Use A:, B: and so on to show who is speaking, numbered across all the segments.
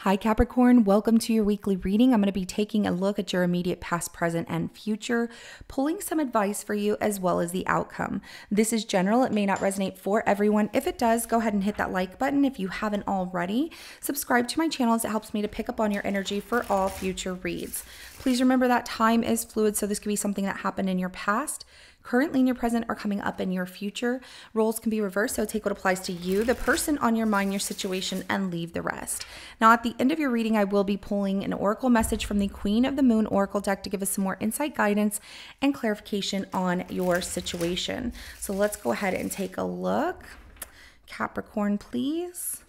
A: Hi Capricorn, welcome to your weekly reading. I'm going to be taking a look at your immediate past, present, and future, pulling some advice for you as well as the outcome. This is general. It may not resonate for everyone. If it does, go ahead and hit that like button if you haven't already. Subscribe to my channel as it helps me to pick up on your energy for all future reads. Please remember that time is fluid, so this could be something that happened in your past, currently in your present, or coming up in your future. Roles can be reversed, so take what applies to you, the person on your mind, your situation, and leave the rest. Now, at the end of your reading, I will be pulling an oracle message from the Queen of the Moon Oracle deck to give us some more insight, guidance, and clarification on your situation. So let's go ahead and take a look. Capricorn, please.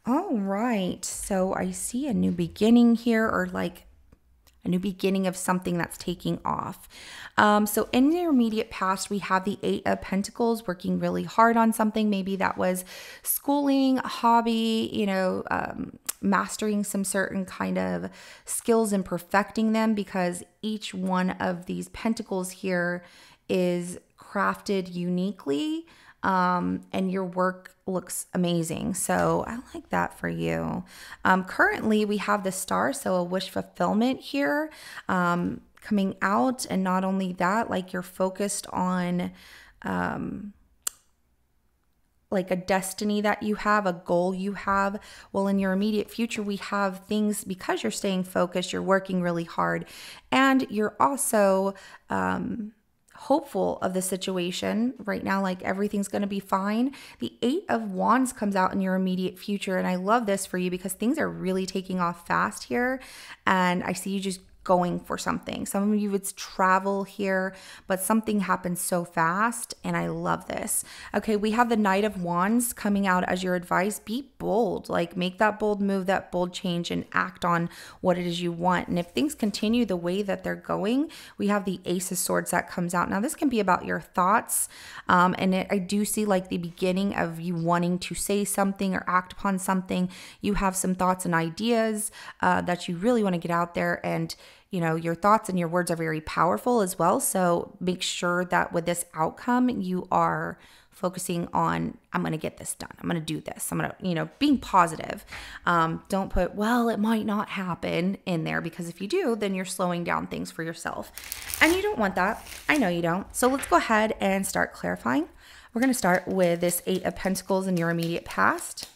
A: All right, so I see a new beginning here, or like a new beginning of something that's taking off. So in your immediate past, we have the Eight of Pentacles, working really hard on something. Maybe that was schooling, a hobby, mastering some certain kind of skills and perfecting them, because each one of these pentacles here is crafted uniquely. And your work looks amazing. So I like that for you. Currently we have the Star, so a wish fulfillment here, coming out. And not only that, like you're focused on, like a destiny that you have, a goal you have. Well, in your immediate future, we have things, because you're staying focused, you're working really hard, and you're also, hopeful of the situation right now, like everything's going to be fine. The Eight of Wands comes out in your immediate future, and I love this for you because things are really taking off fast here, and I see you just going for something. Some of you, it's travel here, but something happens so fast, and I love this. Okay, we have the Knight of Wands coming out as your advice. Be bold, like make that bold move, that bold change, and act on what it is you want. And if things continue the way that they're going, we have the Ace of Swords that comes out. Now this can be about your thoughts, I do see like the beginning of you wanting to say something or act upon something. You have some thoughts and ideas that you really want to get out there, and your thoughts and your words are very powerful as well. So make sure that with this outcome, you are focusing on, I'm going to get this done. I'm going to do this. I'm going to, being positive. Don't put, well, it might not happen in there, because if you do, then you're slowing down things for yourself. And you don't want that. I know you don't. So let's go ahead and start clarifying. We're going to start with this Eight of Pentacles in your immediate past.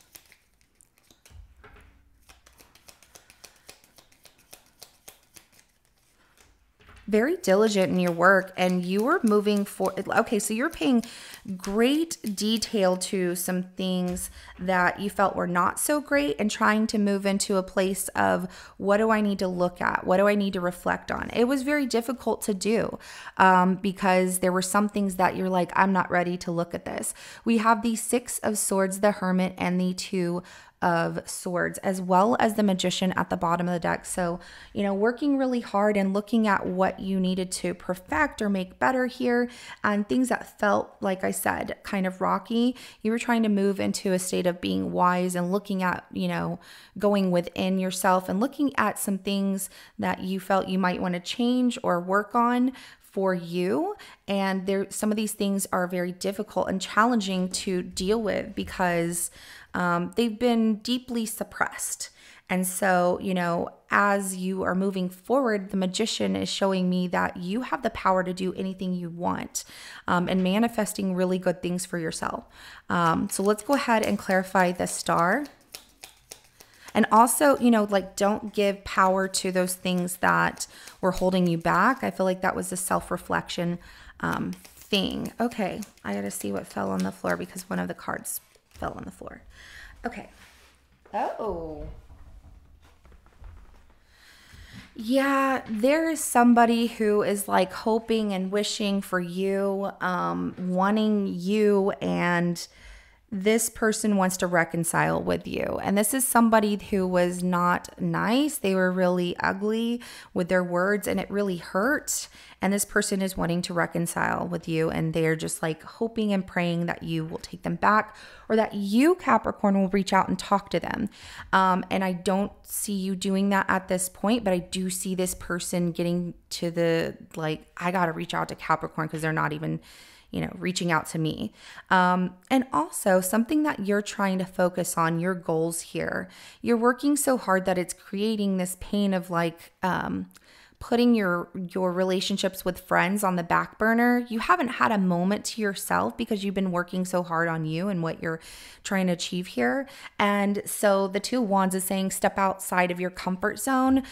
A: Very diligent in your work, and you are moving for, okay, so you're paying great detail to some things that you felt were not so great, and trying to move into a place of, what do I need to look at? What do I need to reflect on? It was very difficult to do because there were some things that you're like, I'm not ready to look at this. We have the Six of Swords, the Hermit, and the Two of Swords, as well as the Magician at the bottom of the deck. So, working really hard and looking at what you needed to perfect or make better here, and things that felt, like I said, kind of rocky. You were trying to move into a state of being wise and looking at, going within yourself and looking at some things that you felt you might want to change or work on for you. And some of these things are very difficult and challenging to deal with, because they've been deeply suppressed. And so, as you are moving forward, the Magician is showing me that you have the power to do anything you want, and manifesting really good things for yourself. So let's go ahead and clarify the Star. And also, don't give power to those things that were holding you back. I feel like that was a self-reflection thing. Okay, I got to see what fell on the floor, because one of the cards fell on the floor. Okay. Oh. Yeah, there is somebody who is like hoping and wishing for you, wanting you, and this person wants to reconcile with you. And this is somebody who was not nice. They were really ugly with their words and it really hurt. And this person is wanting to reconcile with you, and they're just like hoping and praying that you will take them back, or that you, Capricorn, will reach out and talk to them. And I don't see you doing that at this point, but I do see this person getting to the, like, I got to reach out to Capricorn because they're not even, reaching out to me. And also something that you're trying to focus on, your goals here. You're working so hard that it's creating this pain of like, putting your relationships with friends on the back burner. You haven't had a moment to yourself because you've been working so hard on you and what you're trying to achieve here. And so the Two of Wands is saying step outside of your comfort zone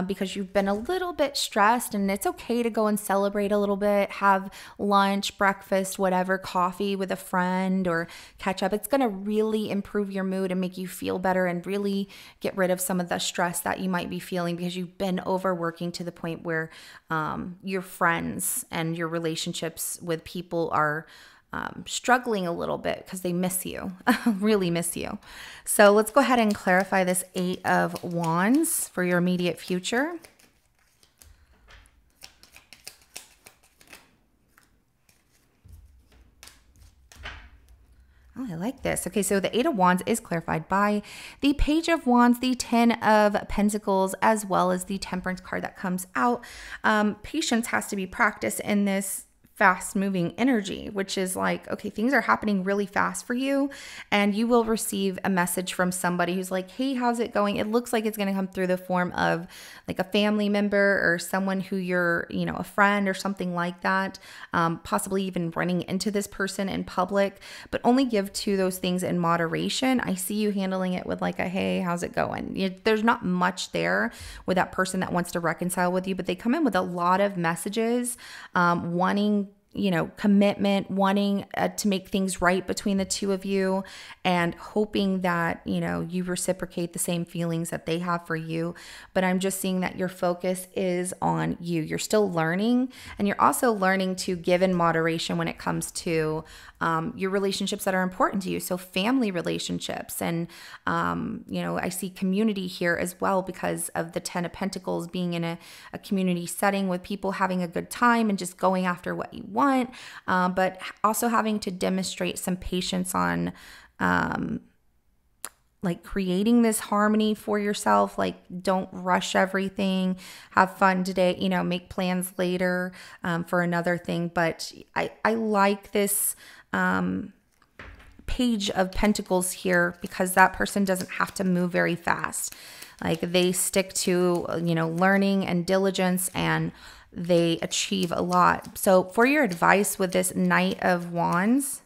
A: because you've been a little bit stressed, and it's okay to go and celebrate a little bit, have lunch, breakfast, whatever, coffee with a friend or catch up. It's going to really improve your mood and make you feel better and really get rid of some of the stress that you might be feeling because you've been overworking to the point where your friends and your relationships with people are struggling a little bit because they miss you, really miss you. So let's go ahead and clarify this Eight of Wands for your immediate future. Oh, I like this. Okay, so the Eight of Wands is clarified by the Page of Wands, the Ten of Pentacles, as well as the Temperance card that comes out. Patience has to be practiced in this fast moving energy, which is like, okay, things are happening really fast for you, and you will receive a message from somebody who's like, hey, how's it going? It looks like it's going to come through the form of like a family member or someone who you're, a friend or something like that, possibly even running into this person in public, but only give to those things in moderation. I see you handling it with like a, hey, how's it going? There's not much there with that person that wants to reconcile with you, but they come in with a lot of messages, wanting commitment, wanting to make things right between the two of you, and hoping that, you reciprocate the same feelings that they have for you. But I'm just seeing that your focus is on you. You're still learning, and you're also learning to give in moderation when it comes to your relationships that are important to you. So family relationships, and, I see community here as well because of the Ten of Pentacles being in a community setting with people having a good time and just going after what you want, but also having to demonstrate some patience on like creating this harmony for yourself. Like, don't rush everything, have fun today, make plans later for another thing. But I like this Page of Pentacles here because that person doesn't have to move very fast. Like, they stick to, learning and diligence, and they achieve a lot. So for your advice with this Knight of Wands,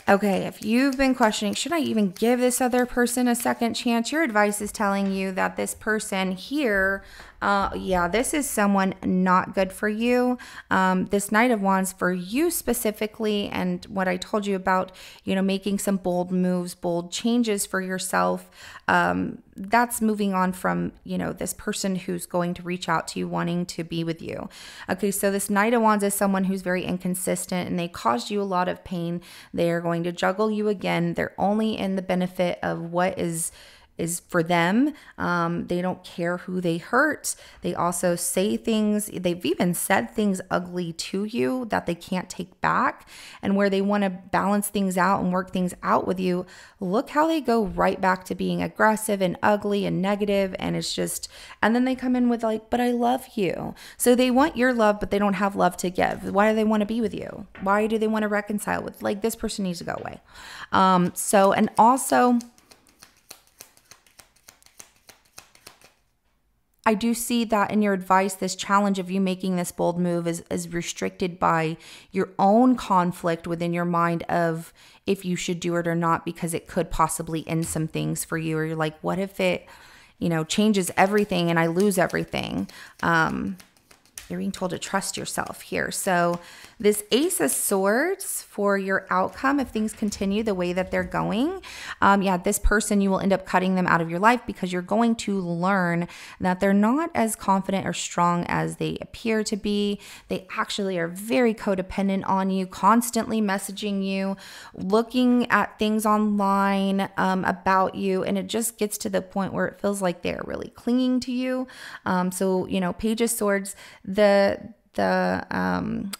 A: okay, if you've been questioning, should I even give this other person a second chance? Your advice is telling you that this person here, this is someone not good for you. This Knight of Wands for you specifically, and what I told you about, making some bold moves, bold changes for yourself. That's moving on from, this person who's going to reach out to you, wanting to be with you. Okay, so this Knight of Wands is someone who's very inconsistent, and they caused you a lot of pain. They are going to juggle you again. They're only in the benefit of what is for them. They don't care who they hurt. They also say things, they've even said things ugly to you that they can't take back, and where they want to balance things out and work things out with you, look how they go right back to being aggressive and ugly and negative. And it's just, and then they come in with like, but I love you. So they want your love, but they don't have love to give. Why do they want to be with you? Why do they want to reconcile with, like, this person needs to go away. And also, I do see that in your advice, this challenge of you making this bold move is restricted by your own conflict within your mind of if you should do it or not, because it could possibly end some things for you. Or you're like, what if it, changes everything and I lose everything? You're being told to trust yourself here. So This Ace of Swords for your outcome, if things continue the way that they're going, yeah, this person, you will end up cutting them out of your life because you're going to learn that they're not as confident or strong as they appear to be. They actually are very codependent on you, constantly messaging you, looking at things online about you, and it just gets to the point where it feels like they're really clinging to you. So, you know, Page of Swords, the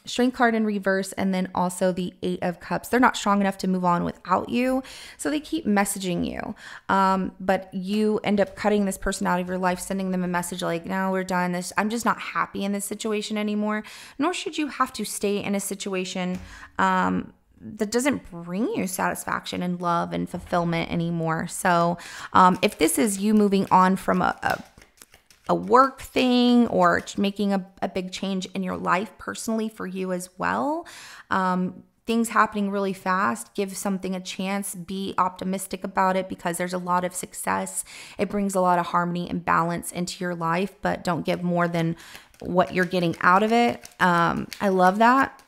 A: Strength card in reverse, and then also the Eight of Cups. They're not strong enough to move on without you, so they keep messaging you. But you end up cutting this person out of your life, sending them a message like, no, we're done. I'm just not happy in this situation anymore. Nor should you have to stay in a situation that doesn't bring you satisfaction and love and fulfillment anymore. So if this is you moving on from a work thing or making a big change in your life personally for you as well, things happening really fast, give something a chance, be optimistic about it because there's a lot of success. It brings a lot of harmony and balance into your life, but don't give more than what you're getting out of it. I love that.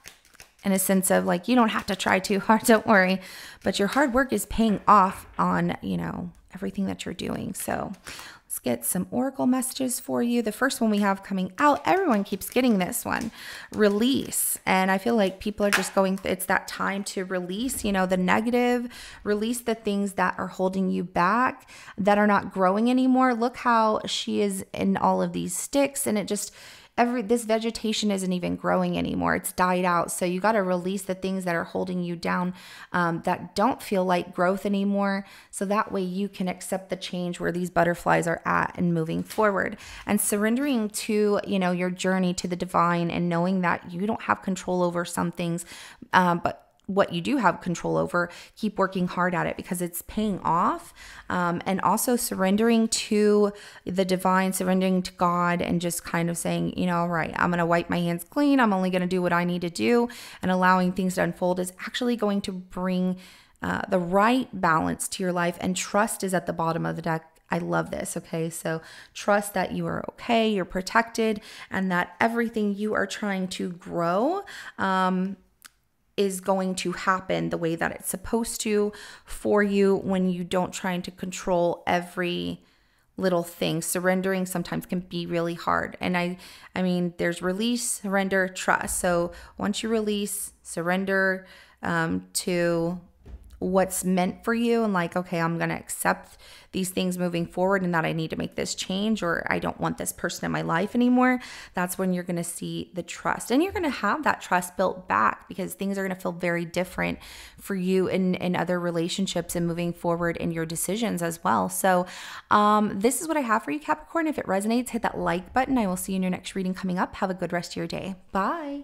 A: In a sense of like, you don't have to try too hard, don't worry, but your hard work is paying off on, you know, everything that you're doing. So let's get some oracle messages for you. The first one we have coming out, everyone keeps getting this one, release. And I feel like people are just going, it's that time to release, you know, the negative, release the things that are holding you back, that are not growing anymore. Look how she is in all of these sticks, and it just, this vegetation isn't even growing anymore. It's died out. So you got to release the things that are holding you down, that don't feel like growth anymore. So that way you can accept the change where these butterflies are at and moving forward and surrendering to, you know, your journey to the divine and knowing that you don't have control over some things, but what you do have control over, keep working hard at it because it's paying off. And also surrendering to the divine, surrendering to God, and just kind of saying, you know, all right, I'm going to wipe my hands clean. I'm only going to do what I need to do, and allowing things to unfold is actually going to bring the right balance to your life. And trust is at the bottom of the deck. I love this. Okay. So trust that you are okay, you're protected, and that everything you are trying to grow, is going to happen the way that it's supposed to for you when you don't try to control every little thing. Surrendering sometimes can be really hard. And I mean, there's release, surrender, trust. So once you release, surrender to what's meant for you and like, okay, I'm going to accept these things moving forward and that I need to make this change, or I don't want this person in my life anymore. That's when you're going to see the trust, and you're going to have that trust built back because things are going to feel very different for you in other relationships and moving forward in your decisions as well. So this is what I have for you, Capricorn. If it resonates, hit that like button. I will see you in your next reading coming up. Have a good rest of your day. Bye.